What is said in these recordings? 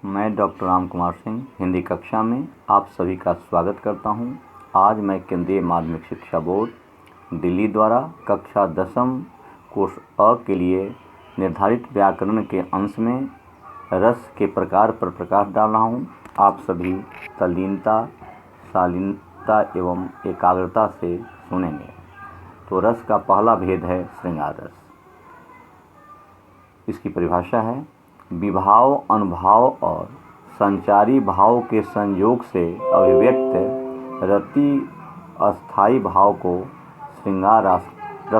मैं डॉक्टर राम कुमार सिंह हिंदी कक्षा में आप सभी का स्वागत करता हूं। आज मैं केंद्रीय माध्यमिक शिक्षा बोर्ड दिल्ली द्वारा कक्षा 10वीं कोर्स अ के लिए निर्धारित व्याकरण के अंश में रस के प्रकार पर प्रकाश डाल रहा हूं। आप सभी तल्लीनता, शालीनता एवं एकाग्रता से सुनेंगे। तो रस का पहला भेद है श्रृंगार रस। इसकी परिभाषा है: विभाव, अनुभाव और संचारी भाव के संयोग से अभिव्यक्त रति अस्थाई भाव को श्रृंगार रस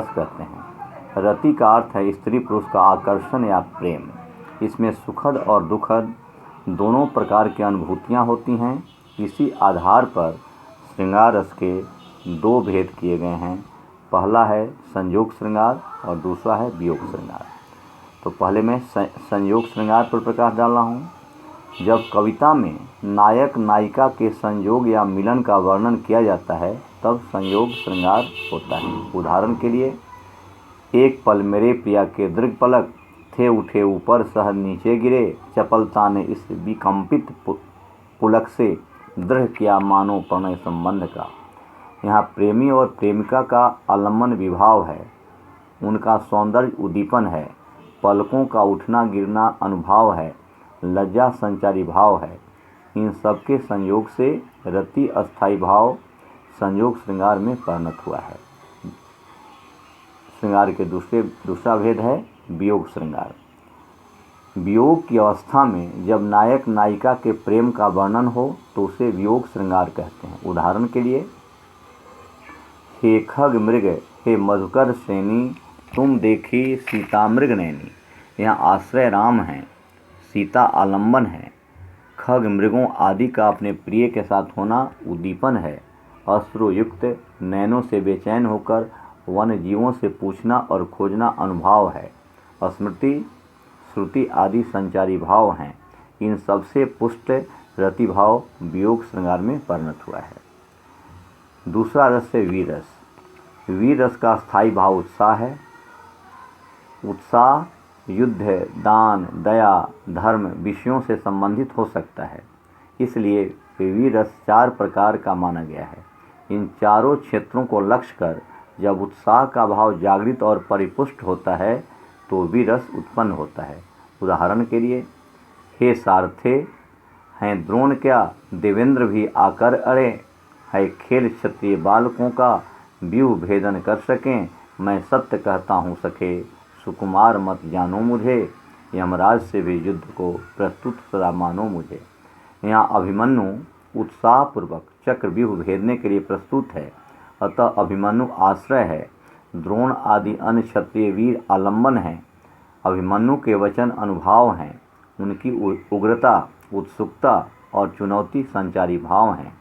कहते हैं। रति का अर्थ है स्त्री पुरुष का आकर्षण या प्रेम। इसमें सुखद और दुखद दोनों प्रकार की अनुभूतियाँ होती हैं। इसी आधार पर श्रृंगार रस के दो भेद किए गए हैं। पहला है संयोग श्रृंगार और दूसरा है वियोग श्रृंगार। तो पहले मैं संयोग श्रृंगार पर प्रकाश डाल रहा हूँ। जब कविता में नायक नायिका के संयोग या मिलन का वर्णन किया जाता है तब संयोग श्रृंगार होता है। उदाहरण के लिए, एक पल मेरे प्रिया के दृढ़ पलक थे उठे ऊपर शहर नीचे गिरे, चपलता ने इस विकंपित पुलक से दृढ़ किया मानो प्रणय संबंध का। यहाँ प्रेमी और प्रेमिका का आलम्बन विभाव है, उनका सौंदर्य उद्दीपन है, पलकों का उठना गिरना अनुभाव है, लज्जा संचारी भाव है। इन सबके संयोग से रति अस्थाई भाव संयोग श्रृंगार में परिणत हुआ है। श्रृंगार के दूसरा भेद है वियोग श्रृंगार। वियोग की अवस्था में जब नायक नायिका के प्रेम का वर्णन हो तो उसे वियोग श्रृंगार कहते हैं। उदाहरण के लिए, हे खग मृग हे मधुकर श्रेणी, तुम देखी सीता मृग नैनी। यहाँ आश्रय राम है, सीता आलम्बन है, खग मृगों आदि का अपने प्रिय के साथ होना उद्दीपन है, अश्रुयुक्त नैनों से बेचैन होकर वन जीवों से पूछना और खोजना अनुभाव है, स्मृति श्रुति आदि संचारी भाव हैं। इन सबसे पुष्ट रति भाव वियोग श्रृंगार में परिणत हुआ है। दूसरा रस है वीर रस। वीर रस का स्थायी भाव उत्साह है। उत्साह युद्ध, दान, दया, धर्म विषयों से संबंधित हो सकता है। इसलिए वीर रस 4 प्रकार का माना गया है। इन चारों क्षेत्रों को लक्ष्य कर जब उत्साह का भाव जागृत और परिपुष्ट होता है तो वीर रस उत्पन्न होता है। उदाहरण के लिए, हे सारथे हैं द्रोण क्या, देवेंद्र भी आकर अड़े, है खेल क्षत्रिय बालकों का, व्यूह भेदन कर सकें, मैं सत्य कहता हूँ सखे, सुकुमार मत जानो मुझे, यमराज से भी युद्ध को प्रस्तुत सदा मानो मुझे। यहाँ अभिमन्यु उत्साहपूर्वक चक्र व्यूह भेदने के लिए प्रस्तुत है, अतः अभिमन्यु आश्रय है। द्रोण आदि अन्य क्षत्रिय वीर आलम्बन हैं। अभिमन्यु के वचन अनुभाव हैं, उनकी उग्रता, उत्सुकता और चुनौती संचारी भाव हैं।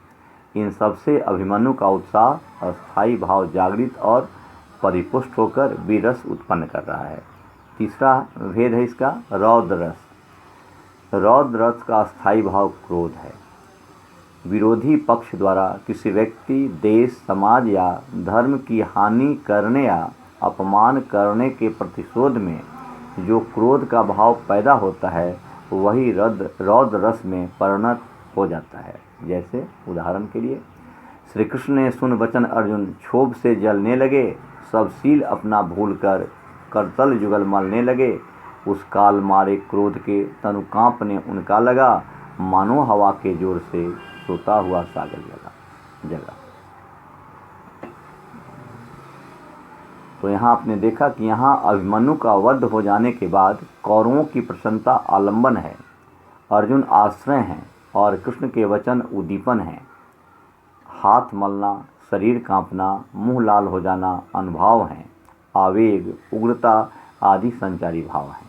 इन सबसे अभिमन्यु का उत्साह अस्थायी भाव जागृत और परिपुष्ट होकर वीरस उत्पन्न कर रहा है। तीसरा भेद है इसका रौद्र रस। रौद्र रस का स्थायी भाव क्रोध है। विरोधी पक्ष द्वारा किसी व्यक्ति, देश, समाज या धर्म की हानि करने या अपमान करने के प्रतिशोध में जो क्रोध का भाव पैदा होता है वही रौद्र रस में परिणत हो जाता है। जैसे उदाहरण के लिए, श्री कृष्ण ने सुन वचन अर्जुन क्षोभ से जलने लगे, सब शील अपना भूल कर करतल जुगल मलने लगे, उस काल मारे क्रोध के तनु कांपने उनका लगा, मानो हवा के जोर से सोता हुआ सागर जगा। तो यहाँ आपने देखा कि यहाँ अभिमन्यु का वध हो जाने के बाद कौरवों की प्रसन्नता आलम्बन है, अर्जुन आश्रय हैं और कृष्ण के वचन उद्दीपन हैं। हाथ मलना, शरीर कांपना, मुंह लाल हो जाना अनुभाव हैं। आवेग, उग्रता आदि संचारी भाव हैं।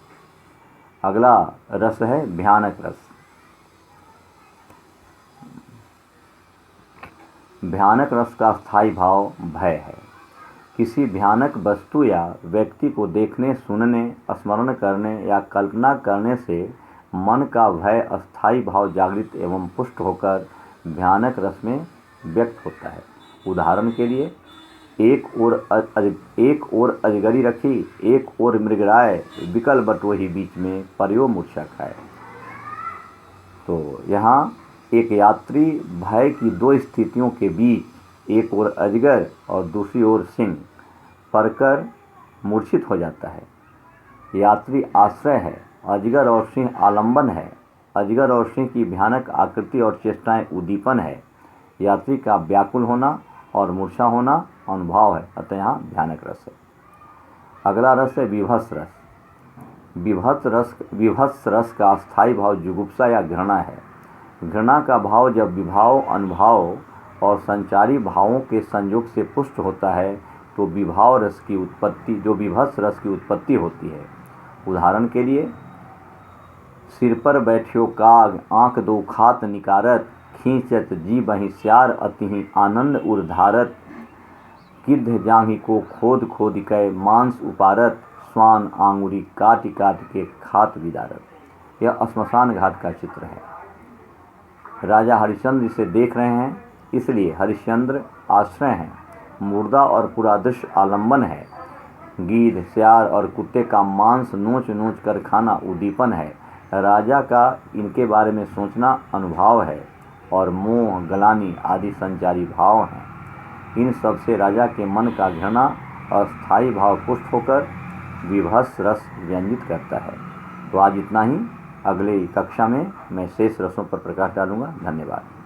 अगला रस है भयानक रस। भयानक रस का स्थायी भाव भय है। किसी भयानक वस्तु या व्यक्ति को देखने, सुनने, स्मरण करने या कल्पना करने से मन का भय अस्थायी भाव जागृत एवं पुष्ट होकर भयानक रस में व्यक्त होता है। उदाहरण के लिए, एक ओर अजगरी रखी, एक ओर मृगराय, बिकल बटोही बीच में परियो मूर्छा खाए। तो यहाँ एक यात्री भय की दो स्थितियों के बीच, एक ओर अजगर और दूसरी ओर सिंह, पड़कर मूर्छित हो जाता है। यात्री आश्रय है, अजगर और सिंह आलंबन है। अजगर और सिंह की भयानक आकृति और चेष्टाएं उद्दीपन है। यात्री का व्याकुल होना और मूर्छा होना अनुभव है, अतः यहाँ भयानक रस है। अगला रस है विभत्स रस। विभत्स रस का अस्थायी भाव जुगुप्सा या घृणा है। घृणा का भाव जब विभाव, अनुभाव और संचारी भावों के संयोग से पुष्ट होता है तो विभत्स रस की उत्पत्ति होती है। उदाहरण के लिए, सिर पर बैठ्यो काग, आँख दो खात निकारत, खींचत जी बहि श्यार अतिहि आनंद उर्धारत, गिद्ध जांघी को खोद खोद कै मांस उपारत, स्वान आंगुरी काट काट के खात विदारत। यह श्मशान घाट का चित्र है। राजा हरिश्चंद्र इसे देख रहे हैं, इसलिए हरिश्चंद्र आश्रय हैं। मुर्दा और पूरा दृश्य आलंबन है। गीध, सियार और कुत्ते का मांस नोच नोच कर खाना उद्दीपन है। राजा का इनके बारे में सोचना अनुभव है और मोह, गलानी आदि संचारी भाव हैं। इन सब से राजा के मन का घृणा और स्थायी भाव पुष्ट होकर विभत्स रस व्यंजित करता है। तो आज इतना ही। अगले कक्षा में मैं शेष रसों पर प्रकाश डालूंगा। धन्यवाद।